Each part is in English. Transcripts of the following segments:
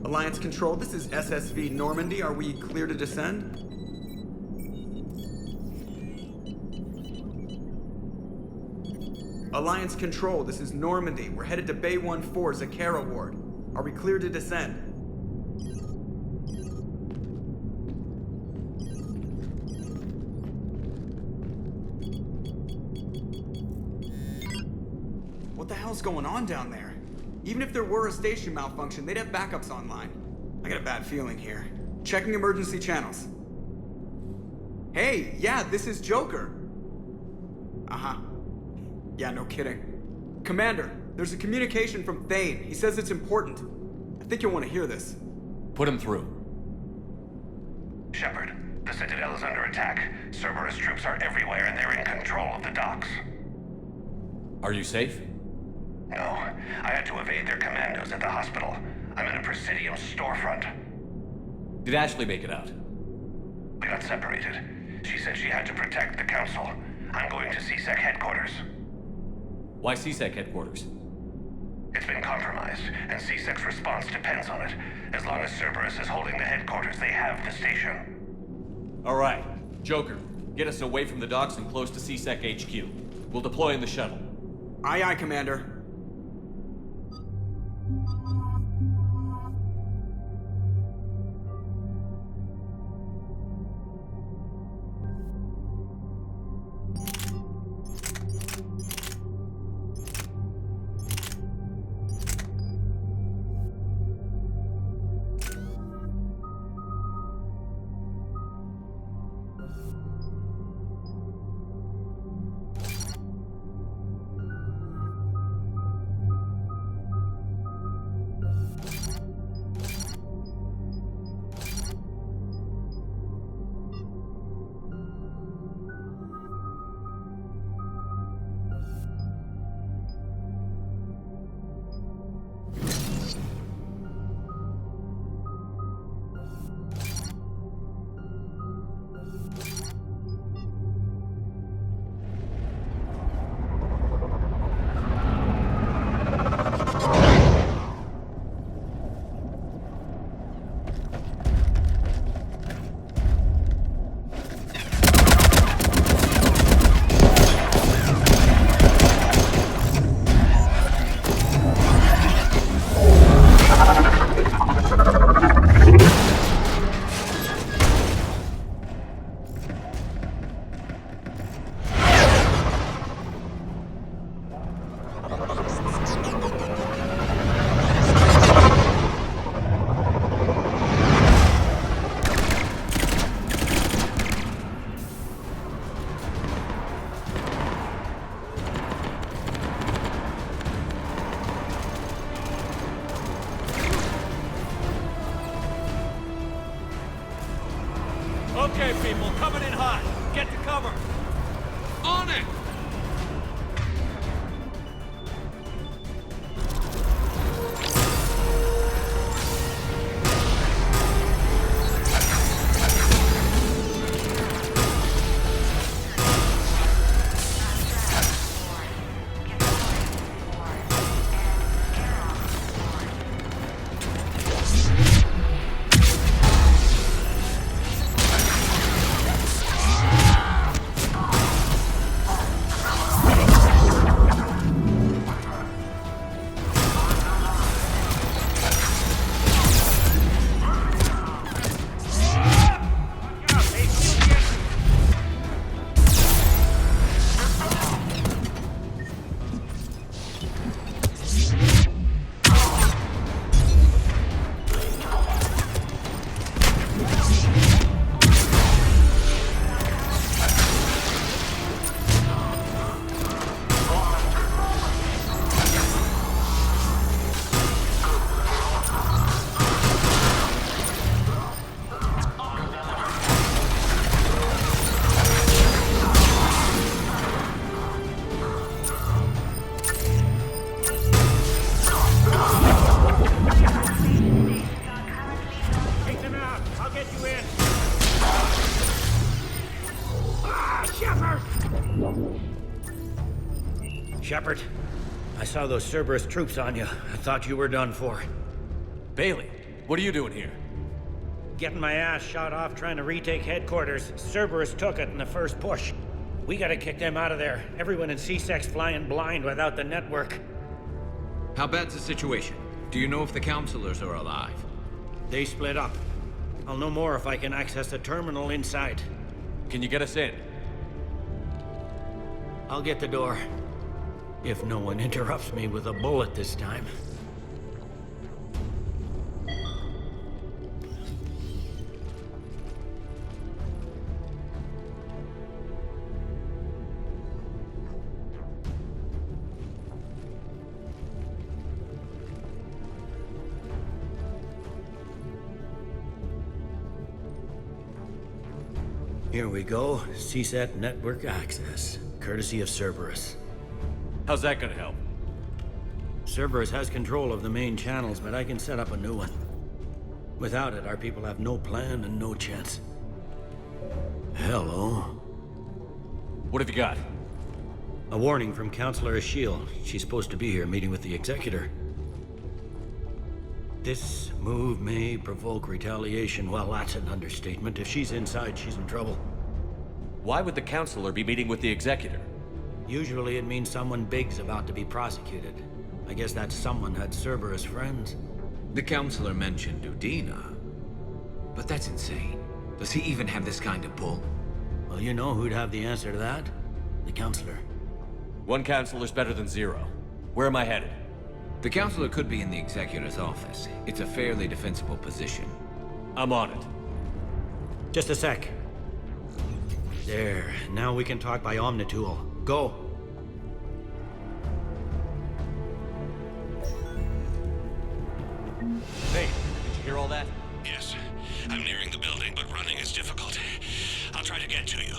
Alliance Control, this is SSV Normandy. Are we clear to descend? Alliance Control, this is Normandy. We're headed to Bay 1-4, Zakara Ward. Are we clear to descend? What the hell's going on down there? Even if there were a station malfunction, they'd have backups online. I got a bad feeling here. Checking emergency channels. Hey, yeah, this is Joker. Uh-huh. Yeah, no kidding. Commander, there's a communication from Thane. He says it's important. I think you'll want to hear this. Put him through. Shepard, the Citadel is under attack. Cerberus troops are everywhere and they're in control of the docks. Are you safe? No, I had to evade their commandos at the hospital. I'm in a Presidium storefront. Did Ashley make it out? We got separated. She said she had to protect the Council. I'm going to CSEC headquarters. Why CSEC headquarters? It's been compromised, and CSEC's response depends on it. As long as Cerberus is holding the headquarters, they have the station. All right. Joker, get us away from the docks and close to CSEC HQ. We'll deploy in the shuttle. Aye, aye, Commander. Okay, people, coming in hot. Get to cover. On it! Shepard, I saw those Cerberus troops on you. I thought you were done for. Bailey, what are you doing here? Getting my ass shot off trying to retake headquarters. Cerberus took it in the first push. We gotta kick them out of there. Everyone in C-Sec's flying blind without the network. How bad's the situation? Do you know if the counselors are alive? They split up. I'll know more if I can access the terminal inside. Can you get us in? I'll get the door. If no one interrupts me with a bullet this time. Here we go. CSAT network access, courtesy of Cerberus. How's that gonna help? Cerberus has control of the main channels, but I can set up a new one. Without it, our people have no plan and no chance. Hello. What have you got? A warning from Counselor Ashiel. She's supposed to be here meeting with the Executor. This move may provoke retaliation. Well, that's an understatement. If she's inside, she's in trouble. Why would the counselor be meeting with the Executor? Usually it means someone big's about to be prosecuted. I guess that someone had Cerberus friends. The counselor mentioned Udina. But that's insane. Does he even have this kind of pull? Well, you know who'd have the answer to that? The Counselor. One counselor's better than zero. Where am I headed? The counselor could be in the Executor's office. It's a fairly defensible position. I'm on it. Just a sec. There. Now we can talk by Omnitool. Go. Hey, did you hear all that? Yes. I'm nearing the building, but running is difficult. I'll try to get to you.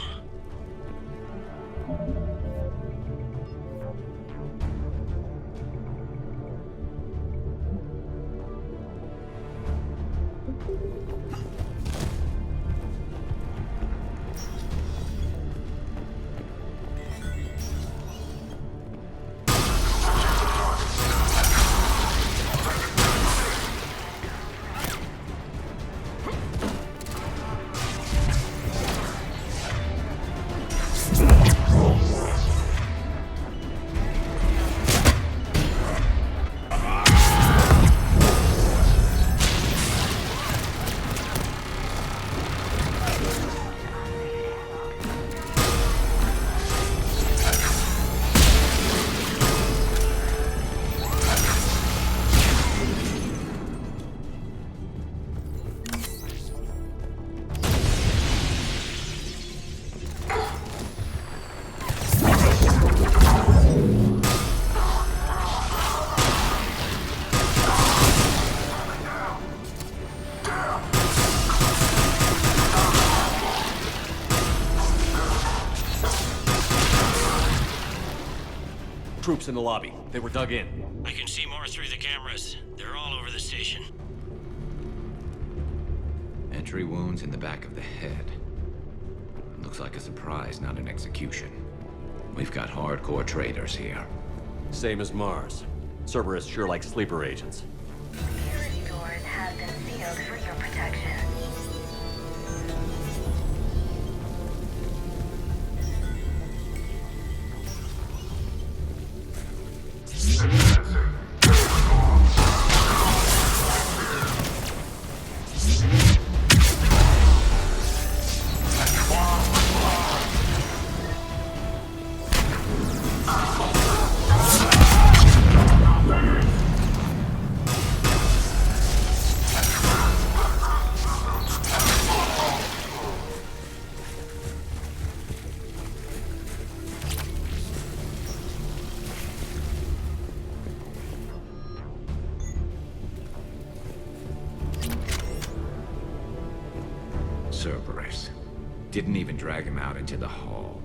Troops in the lobby. They were dug in. I can see more through the cameras. They're all over the station. Entry wounds in the back of the head. Looks like a surprise, not an execution. We've got hardcore traitors here. Same as Mars. Cerberus sure likes sleeper agents. Security doors have been sealed for your protection. Cerberus. Didn't even drag him out into the hall.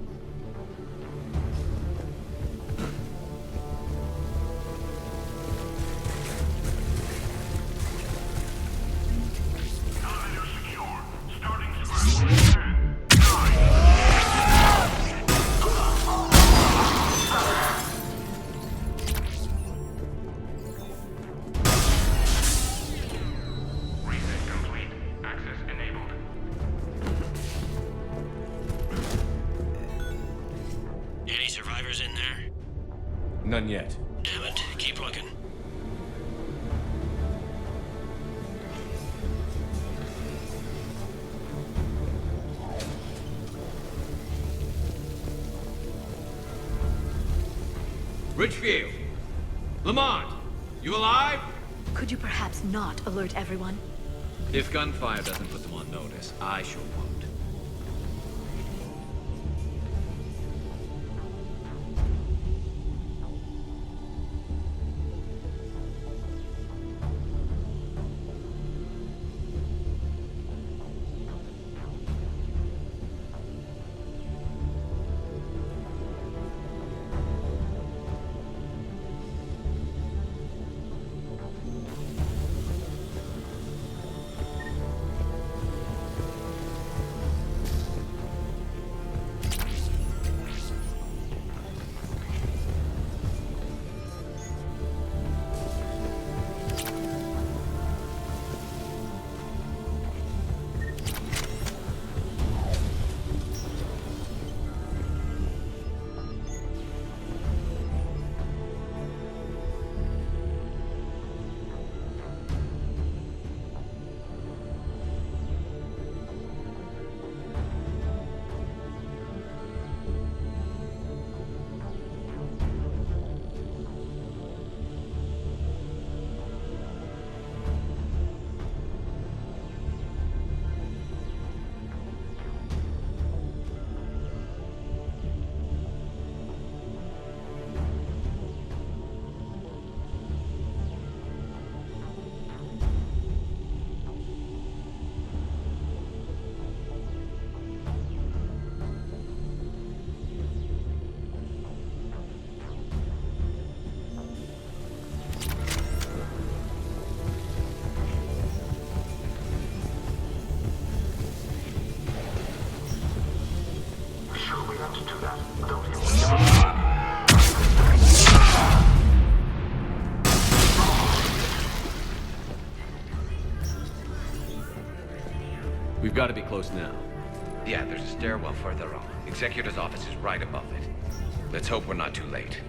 Elevator secure. Starting scramble in 10, 9. None yet. Damn it. Keep looking. Richfield! Lamont! You alive? Could you perhaps not alert everyone? If gunfire doesn't put them on notice, I sure won't. We've got to be close now. Yeah, there's a stairwell further on. Executor's office is right above it. Let's hope we're not too late.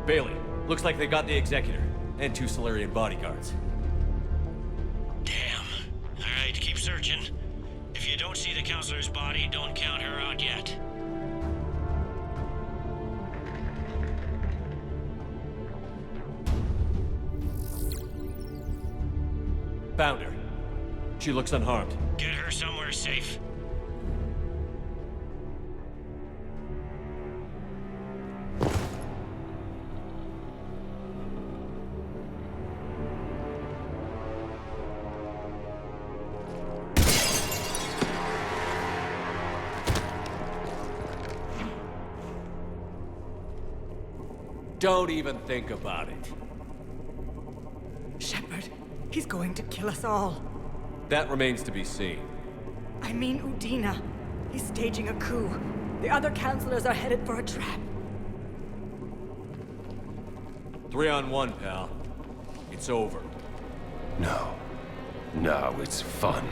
Bailey, looks like they got the Executor, and 2 Solarian bodyguards. Damn. Alright, keep searching. If you don't see the counselor's body, don't count her out yet. Found her. She looks unharmed. Get her somewhere safe. Don't even think about it. Shepard, he's going to kill us all. That remains to be seen. I mean Udina. He's staging a coup. The other counselors are headed for a trap. 3-on-1, pal. It's over. No. No, it's fun.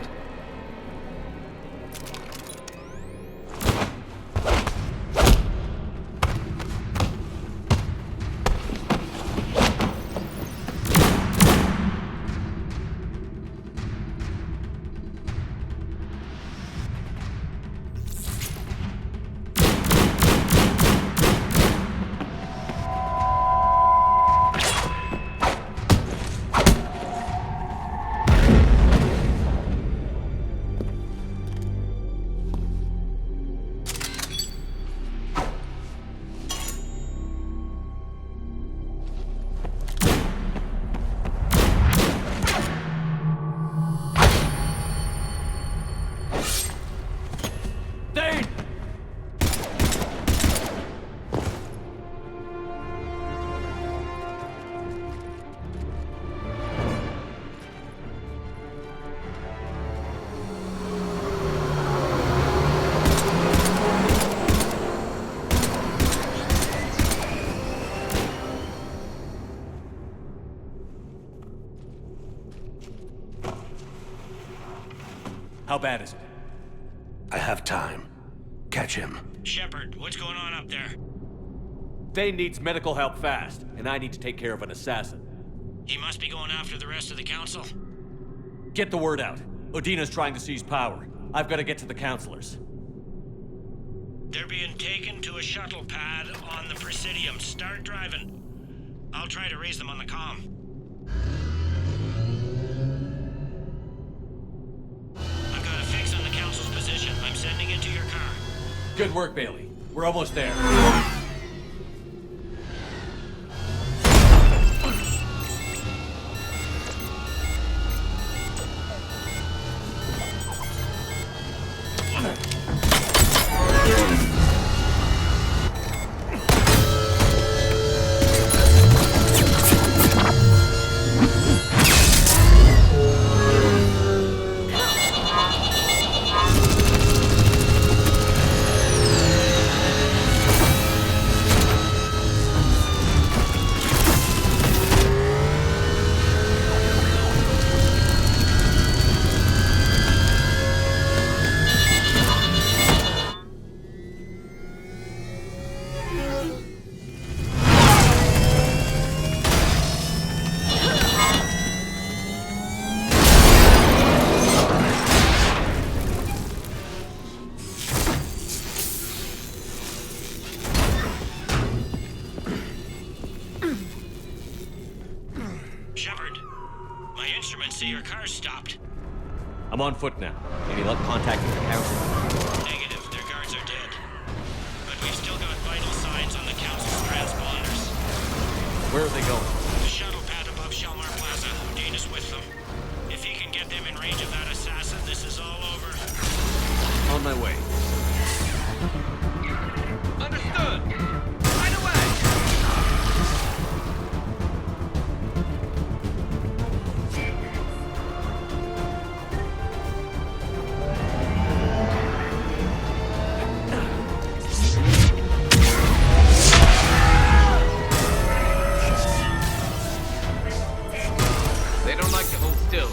How bad is it? I have time. Catch him. Shepard, what's going on up there? Thane needs medical help fast, and I need to take care of an assassin. He must be going after the rest of the council. Get the word out. Udina's trying to seize power. I've got to get to the counselors. They're being taken to a shuttle pad on the Presidium. Start driving. I'll try to raise them on the comm. I've got a fix on the council's position. I'm sending it to your car. Good work, Bailey. We're almost there. Shepard, my instruments say your car's stopped. I'm on foot now. Any luck contacting the council? Negative, their guards are dead. But we've still got vital signs on the council's transponders. Where are they going? The shuttle pad above Shelmar Plaza. Udina's with them. If he can get them in range of that assassin, this is all over. On my way. Understood. Right away. They don't like to hold still.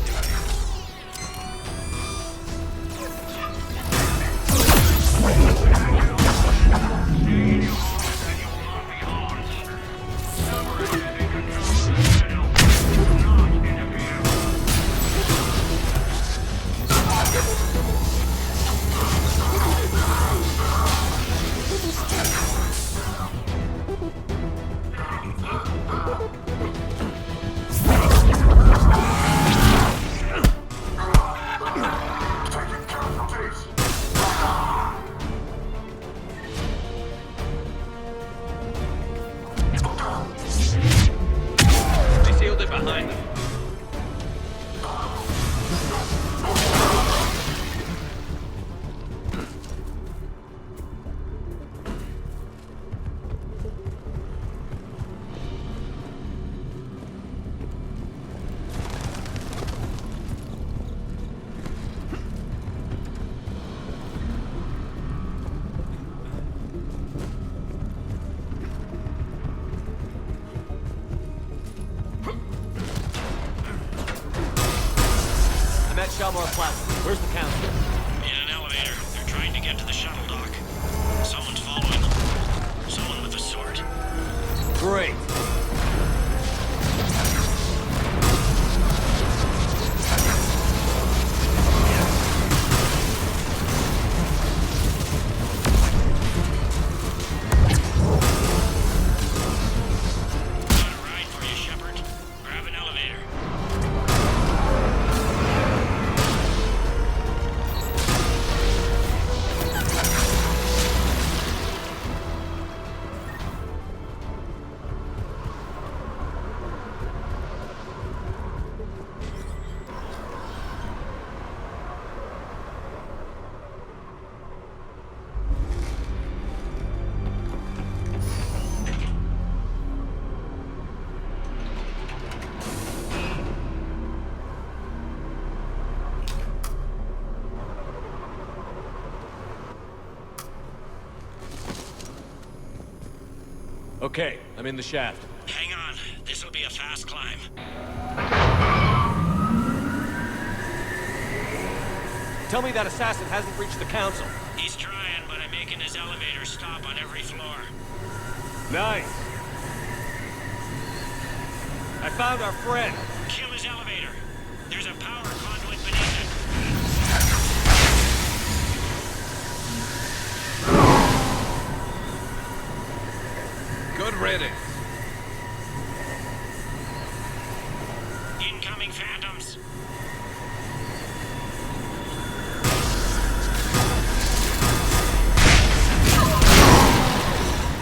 They sealed it behind them. I'm at Shelmar Plaza. Where's the council? In an elevator. They're trying to get to the shuttle dock. Someone's following them. Someone with a sword. Great. Got a ride for you, Shepard. Grab an elevator. Okay, I'm in the shaft. Hang on. This'll be a fast climb. Tell me that assassin hasn't reached the Council. He's trying, but I'm making his elevator stop on every floor. Nice. I found our friend. Kill his elevator. There's a power conduit beneath it. Good riddance. Incoming phantoms.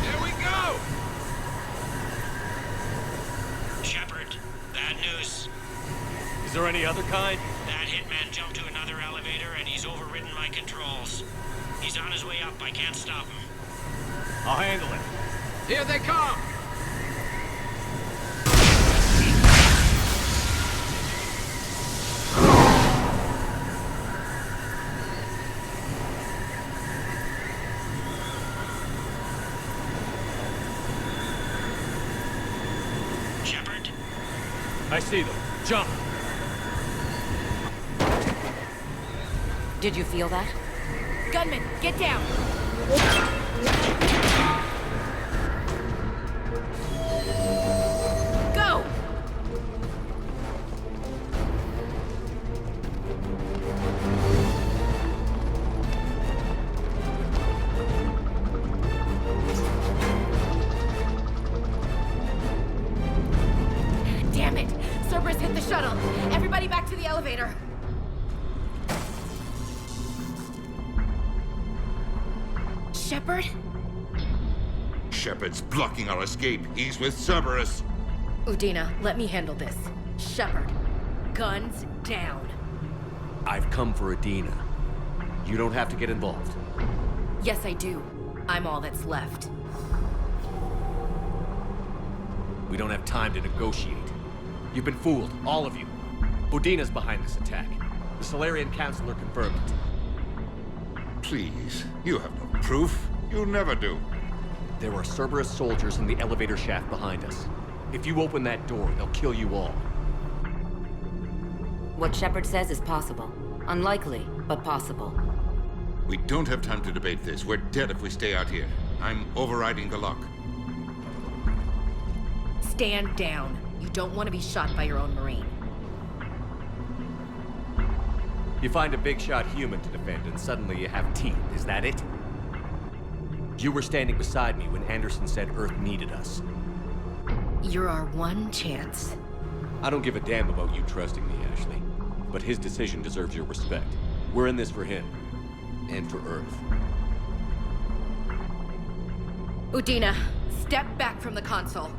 Here we go! Shepard, bad news. Is there any other kind? That hitman jumped to another elevator and he's overridden my controls. He's on his way up. I can't stop him. I'll handle it. Here they come! Shepard? I see them. Jump! Did you feel that? Gunman, get down! Go! Damn it! Cerberus hit the shuttle! Everybody back to the elevator! Shepard? Shepard's blocking our escape. He's with Cerberus. Udina, let me handle this. Shepard, guns down. I've come for Udina. You don't have to get involved. Yes, I do. I'm all that's left. We don't have time to negotiate. You've been fooled, all of you. Udina's behind this attack. The Solarian Councilor confirmed it. Please, you have no proof. You never do. There are Cerberus soldiers in the elevator shaft behind us. If you open that door, they'll kill you all. What Shepard says is possible. Unlikely, but possible. We don't have time to debate this. We're dead if we stay out here. I'm overriding the lock. Stand down. You don't want to be shot by your own Marine. You find a big shot human to defend, and suddenly you have teeth. Is that it? You were standing beside me when Anderson said Earth needed us. You're our one chance. I don't give a damn about you trusting me, Ashley. But his decision deserves your respect. We're in this for him. And for Earth. Udina, step back from the console.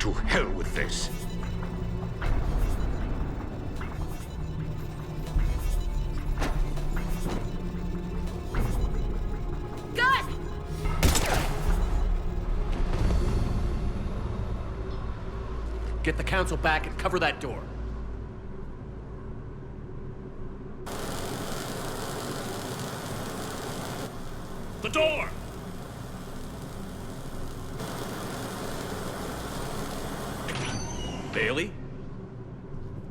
To hell with this. Gun! Get the Council back and cover that door. The door! Bailey?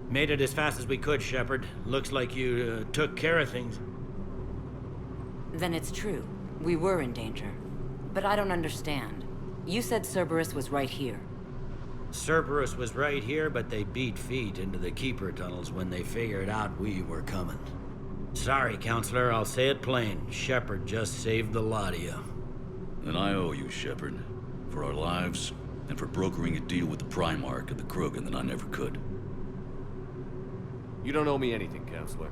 Made it as fast as we could, Shepard. Looks like you took care of things. Then it's true. We were in danger. But I don't understand. You said Cerberus was right here. Cerberus was right here, but they beat feet into the Keeper tunnels when they figured out we were coming. Sorry, Counselor, I'll say it plain. Shepard just saved the lot of you. And I owe you, Shepard. For our lives, and for brokering a deal with the Primarch and the Krogan that I never could. You don't owe me anything, Counselor.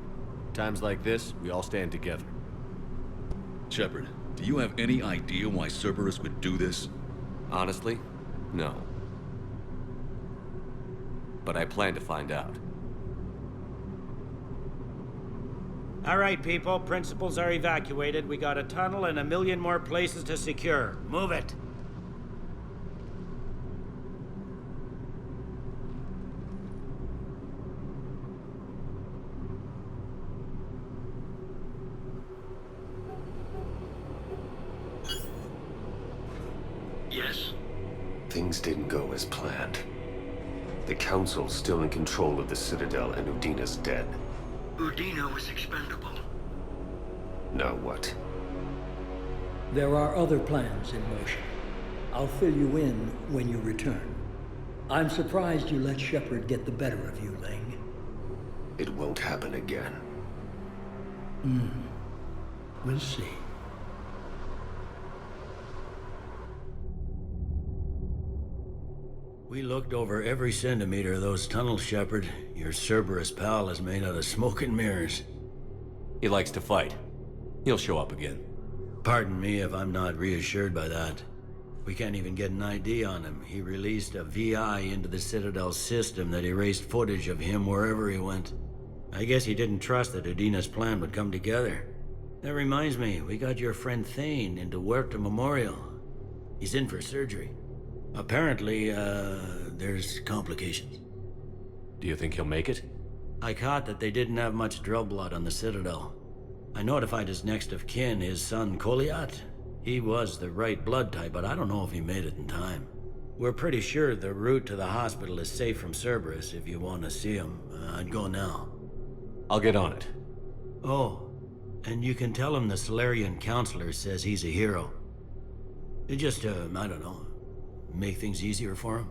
Times like this, we all stand together. Shepard, do you have any idea why Cerberus would do this? Honestly, no. But I plan to find out. All right, people. Principals are evacuated. We got a tunnel and 1 million more places to secure. Move it. Yes? Things didn't go as planned. The Council's still in control of the Citadel and Udina's dead. Udina was expendable. Now what? There are other plans in motion. I'll fill you in when you return. I'm surprised you let Shepard get the better of you, Ling. It won't happen again. We'll see. We looked over every centimeter of those tunnels, Shepard. Your Cerberus pal is made out of smoke and mirrors. He likes to fight. He'll show up again. Pardon me if I'm not reassured by that. We can't even get an ID on him. He released a VI into the Citadel system that erased footage of him wherever he went. I guess he didn't trust that Udina's plan would come together. That reminds me, we got your friend Thane into Huerta Memorial. He's in for surgery. Apparently, there's complications. Do you think he'll make it? I caught that they didn't have much Drell blood on the Citadel. I notified his next of kin, his son Koliat. He was the right blood type, but I don't know if he made it in time. We're pretty sure the route to the hospital is safe from Cerberus. If you want to see him, I'd go now. I'll get on it. Oh, and you can tell him the Solarian counselor says he's a hero. It just, I don't know, make things easier for him.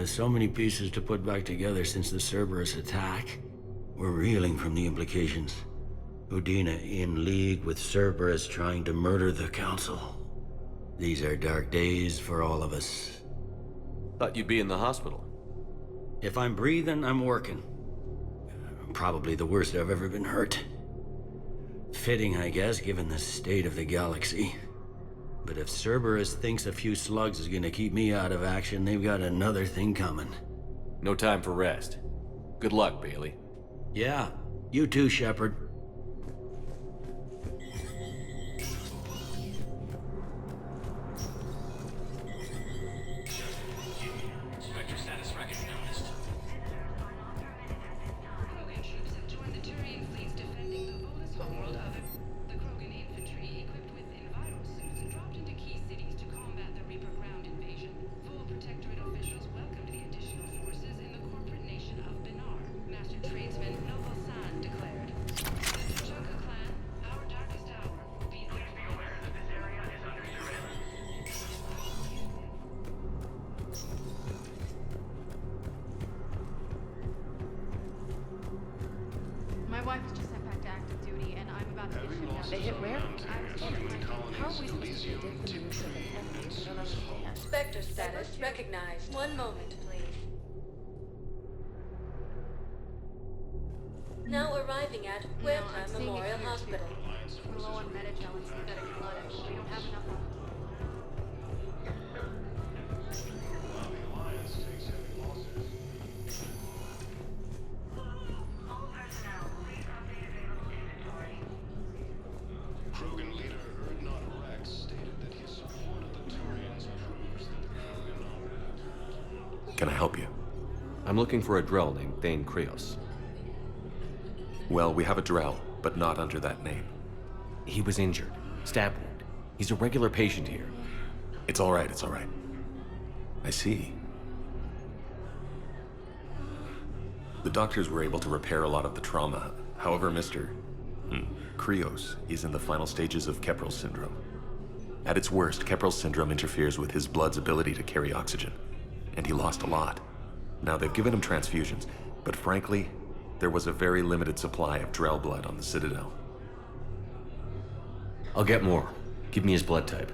So many pieces to put back together since the Cerberus attack. We're reeling from the implications. Udina in league with Cerberus trying to murder the Council. These are dark days for all of us. Thought you'd be in the hospital. If I'm breathing, I'm working. Probably the worst I've ever been hurt. Fitting, I guess, given the state of the galaxy. But if Cerberus thinks a few slugs is gonna keep me out of action, they've got another thing coming. No time for rest. Good luck, Bailey. Yeah, you too, Shepard. Spectre status recognized. Krogan troops have joined the Turian fleets defending the Volus homeworld of the Krogan infantry, equipped with enviro suits, dropped into key cities to combat the Reaper ground invasion. Full Protectorate officials welcomed the additional forces in the corporate nation of Benar. Master tradesman Noble San declared, "The Tujoka clan, our darkest hour, will be there." Please be aware that this area is under surveillance. My wife was just sent back to active duty, and I'm about to get shipped out. They hit where? How are we supposed to predict the use of the technique? We don't understand. Spectre status recognized. One moment, please. Now arriving at Huerta Memorial Hospital. We're low on Metagel and synthetic blood, and we don't have enough. All personnel, please update available inventory. Krogan leader Erdnot Rex stated that his support of the Turians proves that the Krogan are... Can I help you? I'm looking for a Drell named Thane Krios. Well, we have a Drell, but not under that name. He was injured. Stab wound. He's a regular patient here. It's all right, it's all right. I see. The doctors were able to repair a lot of the trauma. However, Mr. Krios is in the final stages of Keprel syndrome. At its worst, Keprel syndrome interferes with his blood's ability to carry oxygen, and he lost a lot. Now, they've given him transfusions, but frankly, there was a very limited supply of Drell blood on the Citadel. I'll get more. Give me his blood type.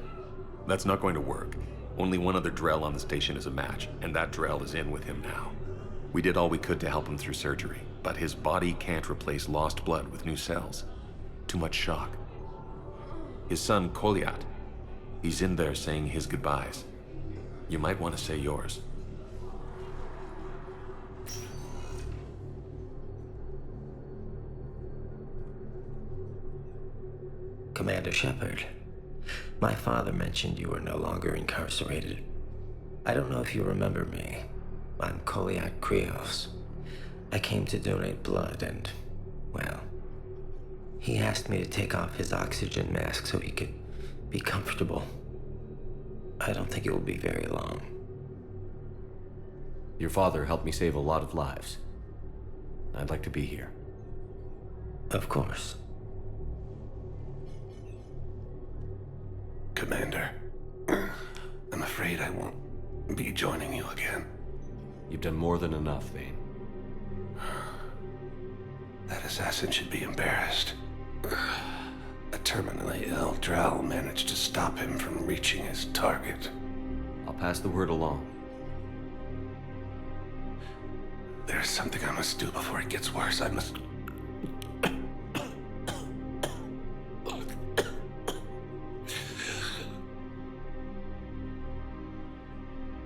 That's not going to work. Only one other Drell on the station is a match, and that Drell is in with him now. We did all we could to help him through surgery, but his body can't replace lost blood with new cells. Too much shock. His son, Koliat, he's in there saying his goodbyes. You might want to say yours. Commander Shepard, my father mentioned you were no longer incarcerated. I don't know if you remember me. I'm Koliat Krios. I came to donate blood and, well, he asked me to take off his oxygen mask so he could be comfortable. I don't think it will be very long. Your father helped me save a lot of lives. I'd like to be here. Of course. Commander, I'm afraid I won't be joining you again. You've done more than enough, Thane. That assassin should be embarrassed. A terminally ill Drow managed to stop him from reaching his target. I'll pass the word along. There's something I must do before it gets worse. I must...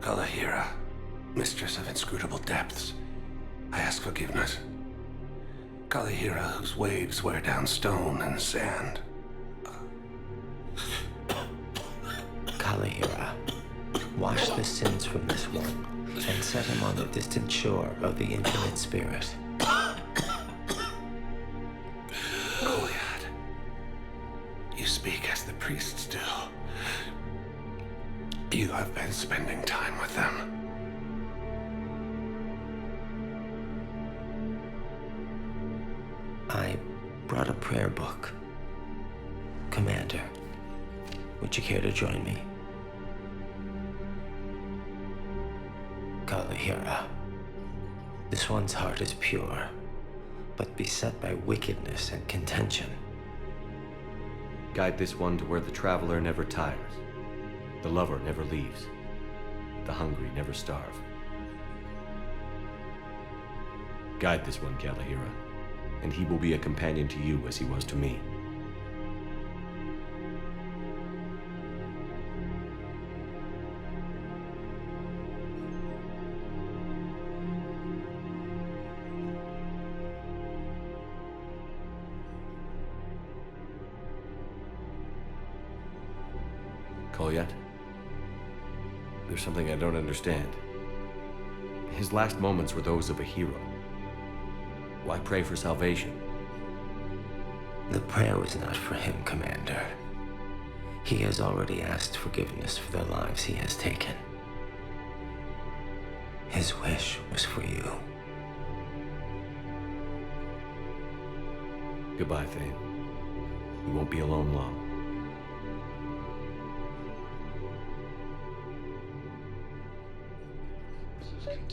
Kalahira, mistress of inscrutable depths, I ask forgiveness. Kalahira, whose waves wear down stone and sand. Kalahira, wash the sins from this one, and set him on the distant shore of the infinite spirit. Goliath, you speak as the priests do. You have been spending time with them. I brought a prayer book. Commander, would you care to join me? Kalahira, this one's heart is pure, but beset by wickedness and contention. Guide this one to where the traveler never tires, the lover never leaves, the hungry never starve. Guide this one, Kalahira, and he will be a companion to you as he was to me. Kolyat? There's something I don't understand. His last moments were those of a hero. Why pray for salvation? The prayer was not for him, Commander. He has already asked forgiveness for the lives he has taken. His wish was for you. Goodbye, Thane. You won't be alone long.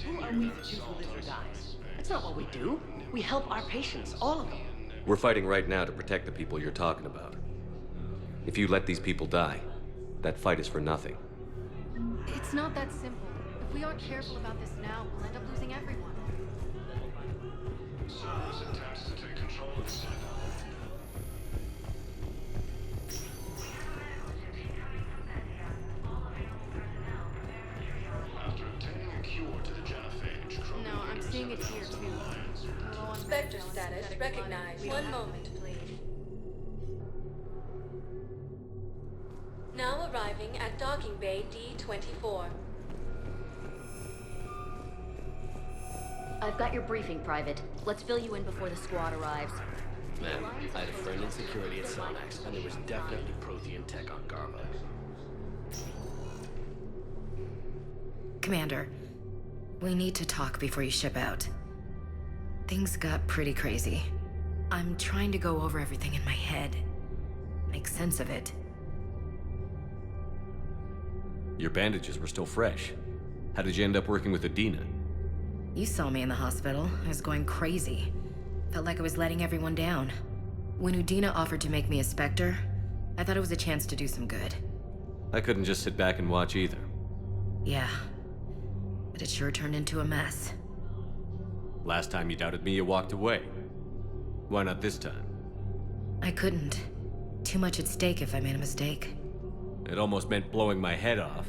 Who are we to choose who lives or dies? That's not what we do. We help our patients, all of them. We're fighting right now to protect the people you're talking about. If you let these people die, that fight is for nothing. It's not that simple. If we aren't careful about this now, we'll end up losing everyone. Cerberus attempts to take control of the Citadel. After obtaining a cure to the genophage, No, I'm seeing it here too. Spectre status recognized. One moment, please. Now arriving at docking bay D-24. I've got your briefing, Private. Let's fill you in before the squad arrives. Ma'am, I had a friend in security at Sonax, and there was definitely Prothean tech on Garbo. Commander, we need to talk before you ship out. Things got pretty crazy. I'm trying to go over everything in my head. Make sense of it. Your bandages were still fresh. How did you end up working with Adina? You saw me in the hospital. I was going crazy. Felt like I was letting everyone down. When Udina offered to make me a Spectre, I thought it was a chance to do some good. I couldn't just sit back and watch either. Yeah. But it sure turned into a mess. Last time you doubted me, you walked away. Why not this time? I couldn't. Too much at stake if I made a mistake. It almost meant blowing my head off.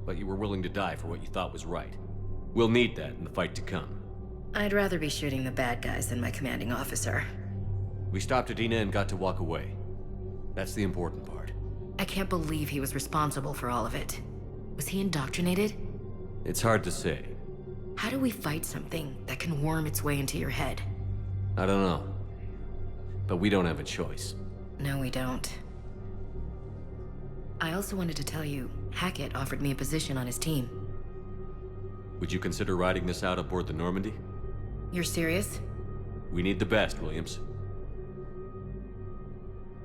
But you were willing to die for what you thought was right. We'll need that in the fight to come. I'd rather be shooting the bad guys than my commanding officer. We stopped Adina and got to walk away. That's the important part. I can't believe he was responsible for all of it. Was he indoctrinated? It's hard to say. How do we fight something that can worm its way into your head? I don't know. But we don't have a choice. No, we don't. I also wanted to tell you, Hackett offered me a position on his team. Would you consider riding this out aboard the Normandy? You're serious? We need the best, Williams.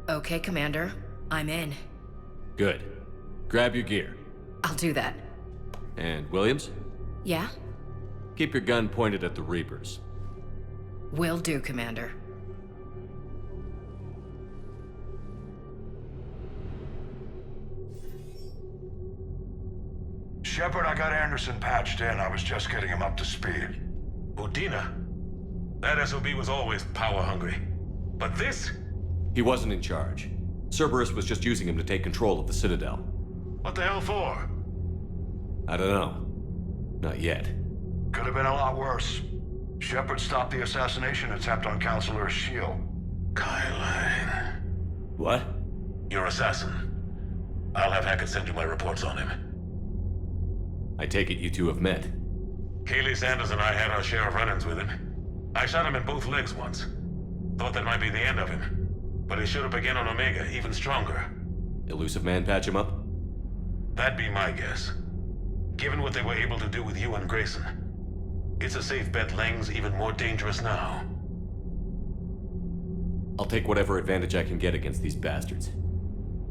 Okay, Commander. I'm in. Good. Grab your gear. I'll do that. And Williams? Yeah? Keep your gun pointed at the Reapers. Will do, Commander. Shepard, I got Anderson patched in. I was just getting him up to speed. Udina? That SOB was always power-hungry. But this? He wasn't in charge. Cerberus was just using him to take control of the Citadel. What the hell for? I don't know. Not yet. Could have been a lot worse. Shepard stopped the assassination attempt on Counselor Shield. Kyle. What? Your assassin. I'll have Hackett send you my reports on him. I take it you two have met. Kaylee Sanders and I had our share of run-ins with him. I shot him in both legs once. Thought that might be the end of him. But he should have begun on Omega, even stronger. Elusive Man patch him up? That'd be my guess. Given what they were able to do with you and Grayson. It's a safe bet Lang's even more dangerous now. I'll take whatever advantage I can get against these bastards.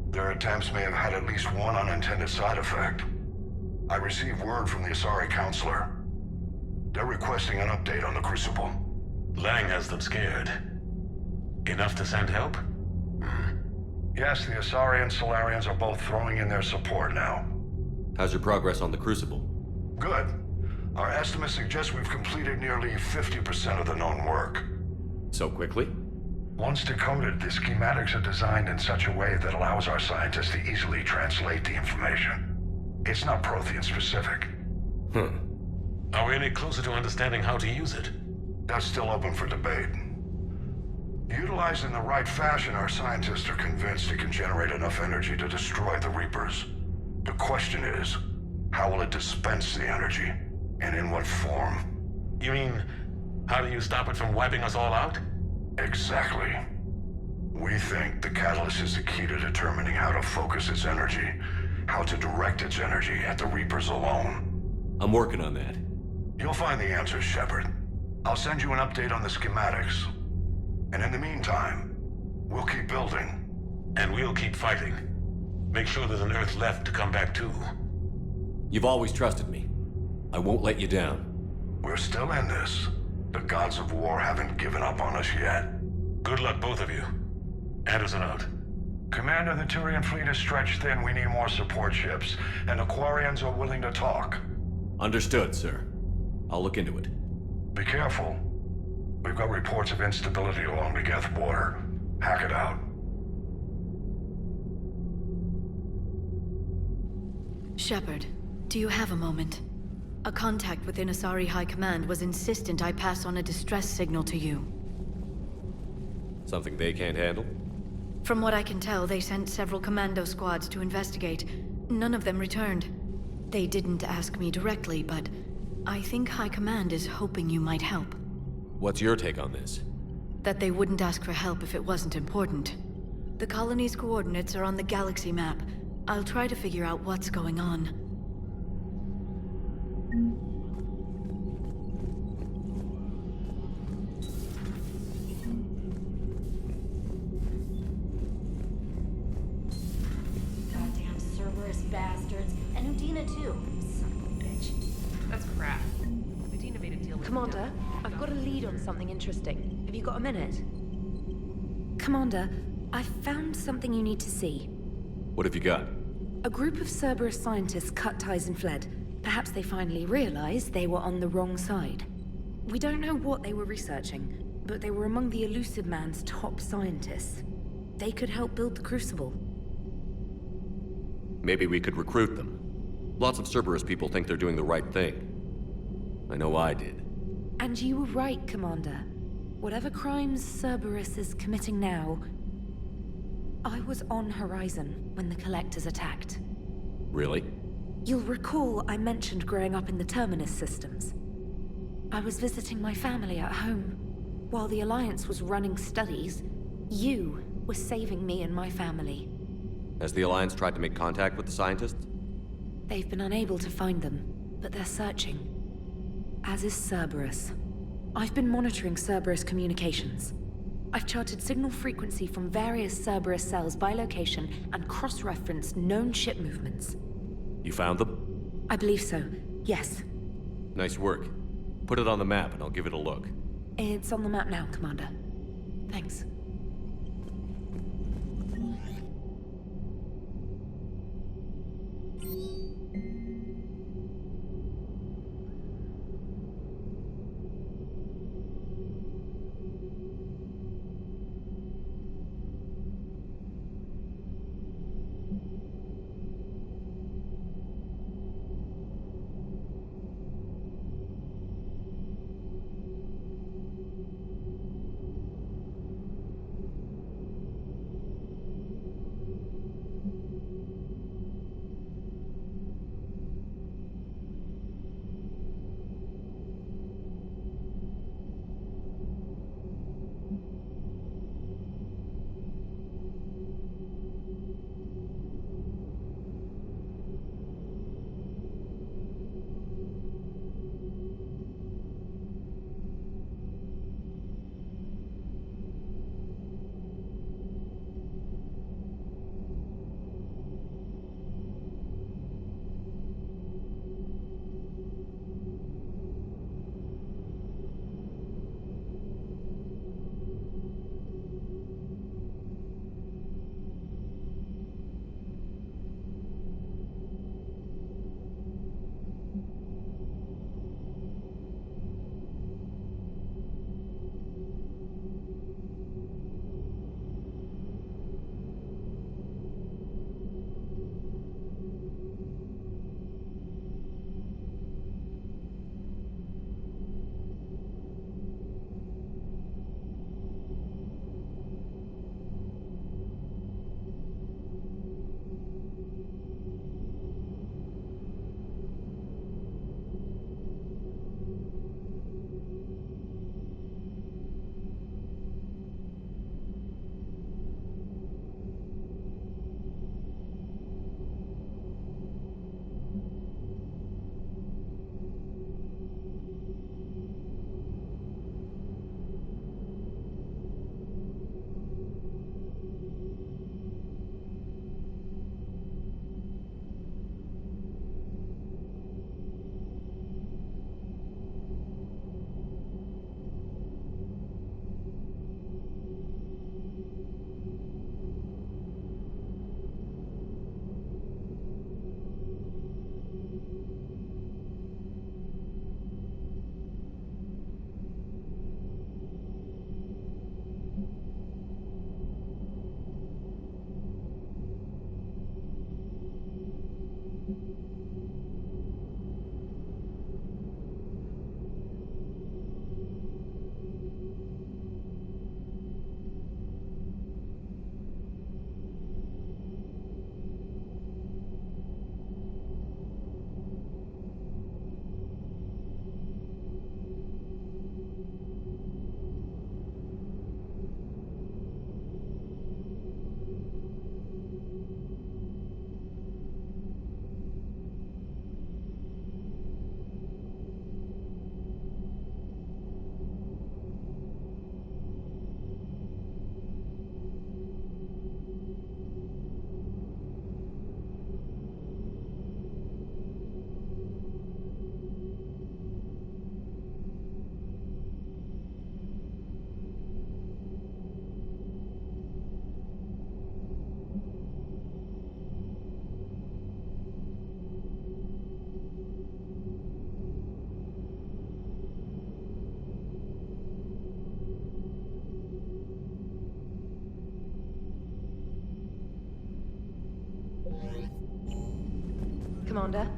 Their attempts may have had at least one unintended side effect. I received word from the Asari Counselor. They're requesting an update on the Crucible. Lang has them scared. Enough to send help? Yes, the Asari and Solarians are both throwing in their support now. How's your progress on the Crucible? Good. Our estimates suggest we've completed nearly 50% of the known work. So quickly? Once decoded, the schematics are designed in such a way that allows our scientists to easily translate the information. It's not Prothean specific. Are we any closer to understanding how to use it? That's still open for debate. Utilized in the right fashion, our scientists are convinced it can generate enough energy to destroy the Reapers. The question is, how will it dispense the energy? And in what form? You mean, how do you stop it from wiping us all out? Exactly. We think the catalyst is the key to determining how to focus its energy, how to direct its energy at the Reapers alone. I'm working on that. You'll find the answers, Shepard. I'll send you an update on the schematics. And in the meantime, we'll keep building. And we'll keep fighting. Make sure there's an Earth left to come back to. You've always trusted me. I won't let you down. We're still in this. The gods of war haven't given up on us yet. Good luck, both of you. Anderson out. Commander, the Turian fleet is stretched thin. We need more support ships. And the Quarians are willing to talk. Understood, sir. I'll look into it. Be careful. We've got reports of instability along the Geth border. Hack it out. Shepard, do you have a moment? A contact within Asari High Command was insistent I pass on a distress signal to you. Something they can't handle? From what I can tell, they sent several commando squads to investigate. None of them returned. They didn't ask me directly, but I think High Command is hoping you might help. What's your take on this? That they wouldn't ask for help if it wasn't important. The colony's coordinates are on the galaxy map. I'll try to figure out what's going on. Goddamn Cerberus bastards. And Udina too. Son of a bitch. That's crap. Udina made a deal with Commander, I've got a lead on something interesting. Have you got a minute? Commander, I found something you need to see. What have you got? A group of Cerberus scientists cut ties and fled. Perhaps they finally realized they were on the wrong side. We don't know what they were researching, but they were among the Elusive Man's top scientists. They could help build the Crucible. Maybe we could recruit them. Lots of Cerberus people think they're doing the right thing. I know I did. And you were right, Commander. Whatever crimes Cerberus is committing now, I was on Horizon when the Collectors attacked. Really? You'll recall I mentioned growing up in the Terminus systems. I was visiting my family at home. While the Alliance was running studies, you were saving me and my family. Has the Alliance tried to make contact with the scientists? They've been unable to find them, but they're searching. As is Cerberus. I've been monitoring Cerberus communications. I've charted signal frequency from various Cerberus cells by location and cross-referenced known ship movements. You found them? I believe so, yes. Nice work. Put it on the map and I'll give it a look. It's on the map now, Commander. Thanks. Commander?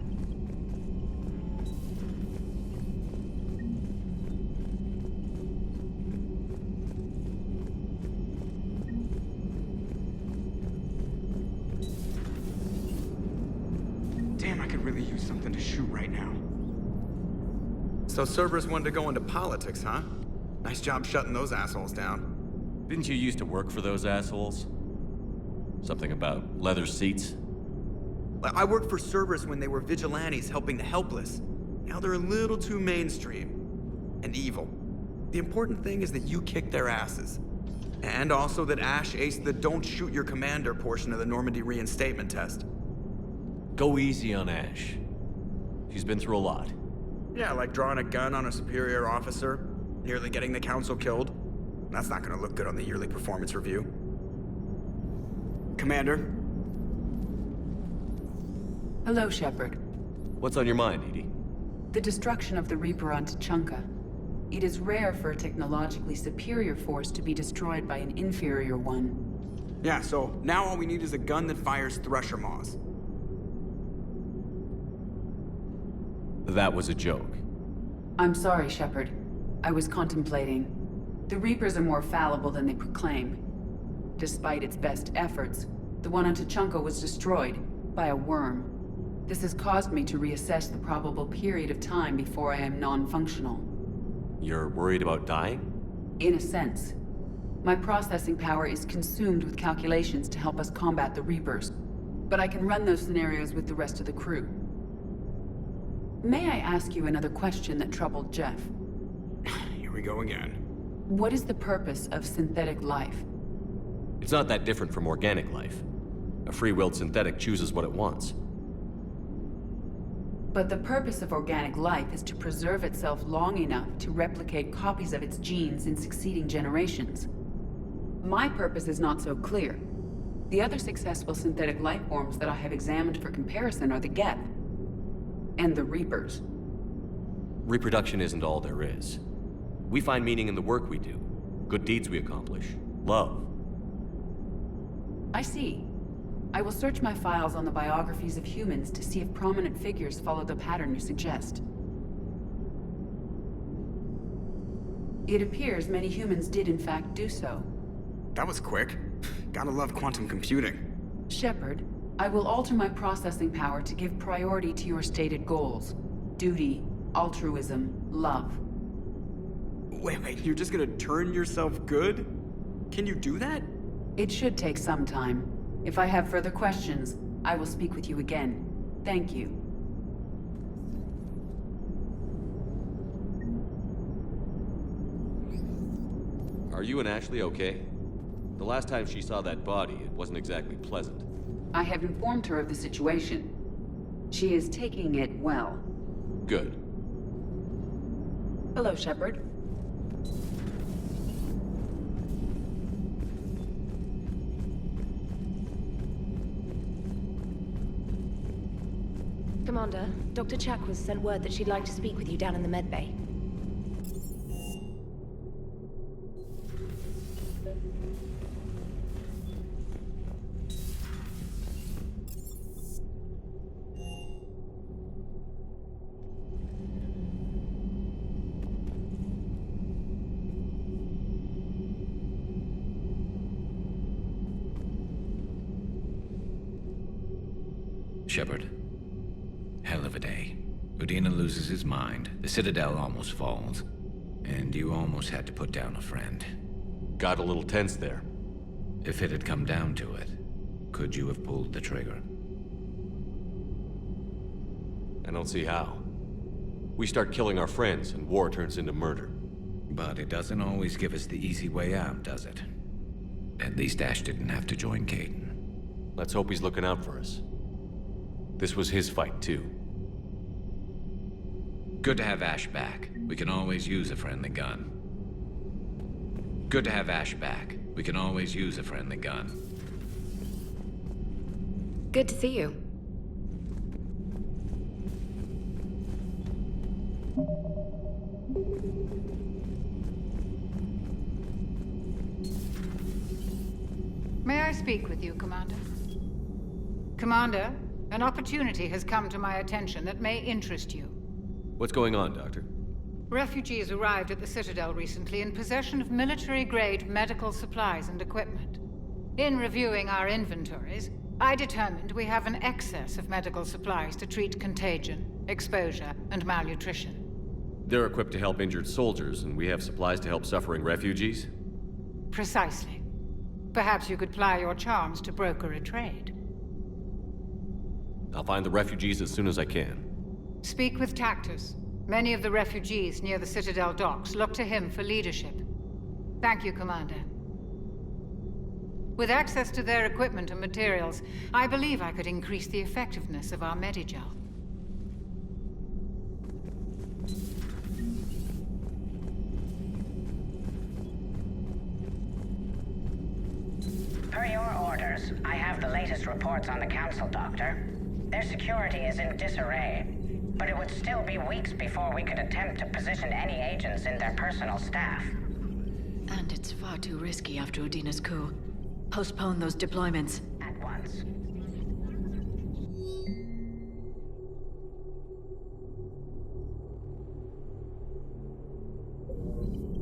Damn, I could really use something to shoot right now. So Cerberus wanted to go into politics, huh? Nice job shutting those assholes down. Didn't you used to work for those assholes? Something about leather seats? I worked for Cerberus when they were vigilantes helping the helpless. Now they're a little too mainstream. And evil. The important thing is that you kick their asses. And also that Ash aced the don't shoot your commander portion of the Normandy reinstatement test. Go easy on Ash. She's been through a lot. Yeah, like drawing a gun on a superior officer, nearly getting the council killed. That's not gonna look good on the yearly performance review. Commander? Hello, Shepard. What's on your mind, Edie? The destruction of the Reaper on Tuchanka. It is rare for a technologically superior force to be destroyed by an inferior one. Yeah, so now all we need is a gun that fires thresher maws. That was a joke. I'm sorry, Shepard. I was contemplating. The Reapers are more fallible than they proclaim. Despite its best efforts, the one on Tuchanka was destroyed by a worm. This has caused me to reassess the probable period of time before I am non-functional. You're worried about dying? In a sense. My processing power is consumed with calculations to help us combat the Reapers, but I can run those scenarios with the rest of the crew. May I ask you another question that troubled Jeff? Here we go again. What is the purpose of synthetic life? It's not that different from organic life. A free-willed synthetic chooses what it wants. But the purpose of organic life is to preserve itself long enough to replicate copies of its genes in succeeding generations. My purpose is not so clear. The other successful synthetic life forms that I have examined for comparison are the Geth and the Reapers. Reproduction isn't all there is. We find meaning in the work we do, good deeds we accomplish, love. I see. I will search my files on the biographies of humans to see if prominent figures follow the pattern you suggest. It appears many humans did in fact do so. That was quick. Gotta love quantum computing. Shepard, I will alter my processing power to give priority to your stated goals. Duty, altruism, love. Wait, you're just gonna turn yourself good? Can you do that? It should take some time. If I have further questions, I will speak with you again. Thank you. Are you and Ashley okay? The last time she saw that body, it wasn't exactly pleasant. I have informed her of the situation. She is taking it well. Good. Hello, Shepard. Commander, Dr. Chakwas sent word that she'd like to speak with you down in the medbay. Shepard. Hell of a day. Udina loses his mind, the Citadel almost falls, and you almost had to put down a friend. Got a little tense there. If it had come down to it, could you have pulled the trigger? I don't see how. We start killing our friends, and war turns into murder. But it doesn't always give us the easy way out, does it? At least Ash didn't have to join Caden. Let's hope he's looking out for us. This was his fight, too. Good to have Ash back. We can always use a friendly gun. Good to have Ash back. We can always use a friendly gun. Good to see you. May I speak with you, Commander? Commander, an opportunity has come to my attention that may interest you. What's going on, Doctor? Refugees arrived at the Citadel recently in possession of military-grade medical supplies and equipment. In reviewing our inventories, I determined we have an excess of medical supplies to treat contagion, exposure, and malnutrition. They're equipped to help injured soldiers, and we have supplies to help suffering refugees? Precisely. Perhaps you could ply your charms to broker a trade. I'll find the refugees as soon as I can. Speak with Tactus. Many of the refugees near the Citadel docks look to him for leadership. Thank you, Commander. With access to their equipment and materials, I believe I could increase the effectiveness of our Medigel. Per your orders, I have the latest reports on the Council, Doctor. Their security is in disarray, but it would still be weeks before we could attempt to position any agents in their personal staff. And it's far too risky after Udina's coup. Postpone those deployments. At once.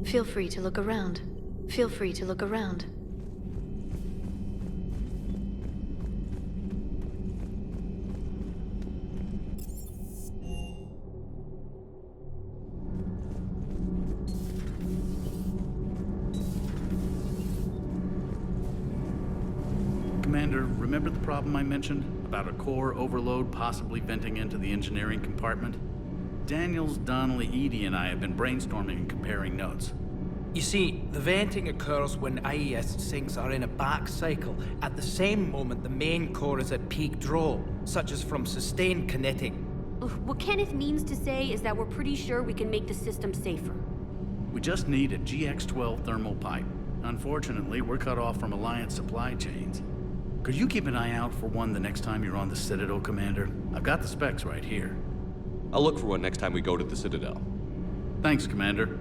Feel free to look around. Feel free to look around. Commander, remember the problem I mentioned? About a core overload possibly venting into the engineering compartment? Daniels, Donnelly, Edie, and I have been brainstorming and comparing notes. You see, the venting occurs when IES sinks are in a back cycle, at the same moment the main core is at peak draw, such as from sustained kinetic. What Kenneth means to say is that we're pretty sure we can make the system safer. We just need a GX-12 thermal pipe. Unfortunately, we're cut off from Alliance supply chains. Could you keep an eye out for one the next time you're on the Citadel, Commander? I've got the specs right here. I'll look for one next time we go to the Citadel. Thanks, Commander.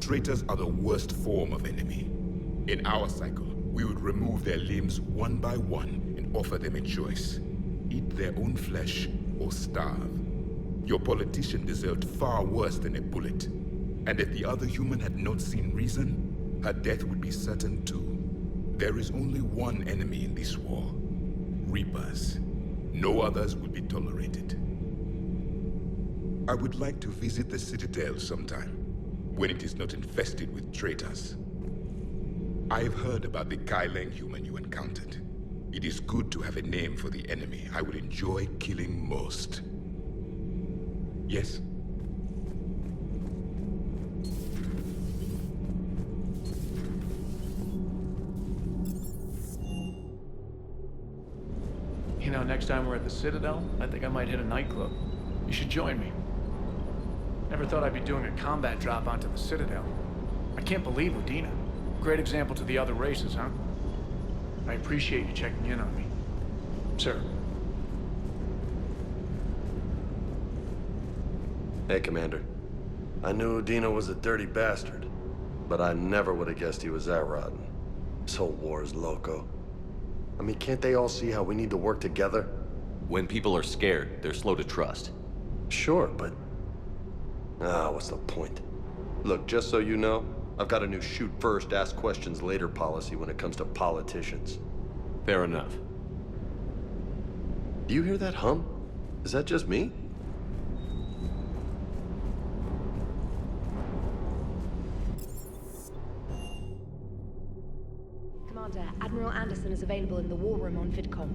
Traitors are the worst form of enemy. In our cycle, we would remove their limbs one by one and offer them a choice. Eat their own flesh or starve. Your politician deserved far worse than a bullet. And if the other human had not seen reason, her death would be certain too. There is only one enemy in this war. Reapers. No others will be tolerated. I would like to visit the Citadel sometime, when it is not infested with traitors. I've heard about the Kaileng human you encountered. It is good to have a name for the enemy I would enjoy killing most. Yes? You know, next time we're at the Citadel, I think I might hit a nightclub. You should join me. Never thought I'd be doing a combat drop onto the Citadel. I can't believe Udina. Great example to the other races, huh? I appreciate you checking in on me. Sir. Hey, Commander. I knew Udina was a dirty bastard, but I never would have guessed he was that rotten. This whole war is loco. I mean, can't they all see how we need to work together? When people are scared, they're slow to trust. Sure, but... what's the point? Look, just so you know, I've got a new shoot first, ask questions later policy when it comes to politicians. Fair enough. Do you hear that hum? Is that just me? Commander, Admiral Anderson is available in the war room on VidCom.